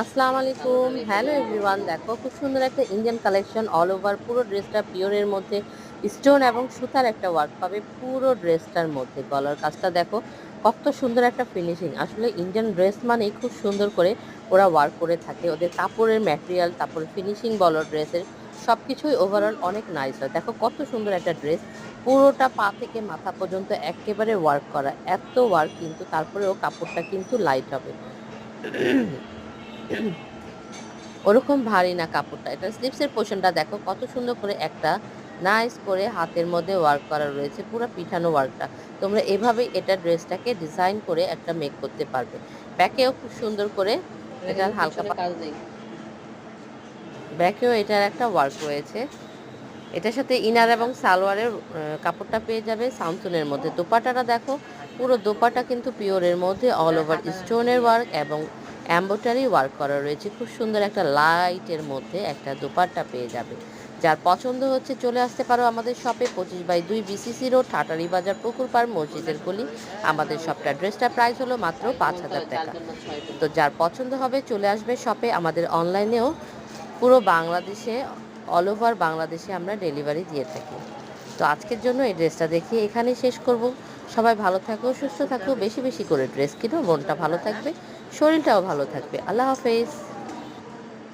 আসসালামু আলাইকুম, hello everyone. দেখো খুব সুন্দর একটা ইন্ডিয়ান কালেকশন, অল ওভার পুরো ড্রেসটা পিওরের মধ্যে স্টোন এবং সুতার একটা ওয়ার্ক পাবে পুরো ড্রেসটার মধ্যে। গলার কাজটা দেখো কত সুন্দর একটা ফিনিশিং। আসলে ইন্ডিয়ান ড্রেস মানেই খুব সুন্দর করে ওরা ওয়ার্ক করে থাকে। ওদের কাপড়ের ম্যাটেরিয়াল, তারপরে ফিনিশিং বলো ড্রেসের, সব কিছুই ওভারঅল অনেক নাইস হয়। দেখো কত সুন্দর একটা ড্রেস, পুরোটা পা থেকে মাথা পর্যন্ত একেবারে ওয়ার্ক করা, এত ওয়ার্ক কিন্তু তারপরেও কাপড়টা কিন্তু লাইট হবে। ওরকম ভারী না কাপড়টা। এটা স্লিপসের পোরশনটা দেখো কত সুন্দর করে একটা নাইস করে হাতের মধ্যে ওয়ার্ক করা রয়েছে, পুরা পিঠানো ওয়ার্কটা। তোমরা এভাবেই এটা ড্রেসটাকে ডিজাইন করে একটা মেক করতে পারবে। ব্যাকেও খুব সুন্দর করে এটা এটার কিন্তু হালকা পিছনে কাজ নেই। ব্যাকেও এটার একটা ওয়ার্ক রয়েছে। এটার সাথে ইনার এবং সালোয়ারের কাপড়টা পেয়ে যাবে সামসুনের মধ্যে। দোপাট্টাটা দেখো, পুরো দোপাট্টা কিন্তু পিওরের মধ্যে অল ওভার স্টোনের ওয়ার্ক এবং এমব্রয়ডারি ওয়ার্ক করা রয়েছে। খুব সুন্দর একটা লাইটের মধ্যে একটা দোপাট্টা পেয়ে যাবে। যার পছন্দ হচ্ছে চলে আসতে পারো আমাদের শপে, 25/2 বিসিসি রোড, ঠাটারি বাজার, পুকুর পাড়, মসজিদের গলি। আমাদের শপটা ড্রেসটার প্রাইস হলো মাত্র বলতে 5,000 হয় ৪ টাকা। জন না ৬ জন। তো যার পছন্দ হবে চলে আসবে শপে। আমাদের অনলাইনেও পুরো বাংলাদেশে, অল ওভার বাংলাদেশে আমরা ডেলিভারি দিয়ে থাকি। তো আজকের জন্য এই ড্রেসটা দেখিয়ে এখানেই শেষ করব। সবাই ভালো থাকো, সুস্থ থাকো, বেশি বেশি করে ড্রেস কিনো, মনটা ভালো থাকবে, শরীরটাও ভালো থাকবে। আল্লাহ হাফেজ।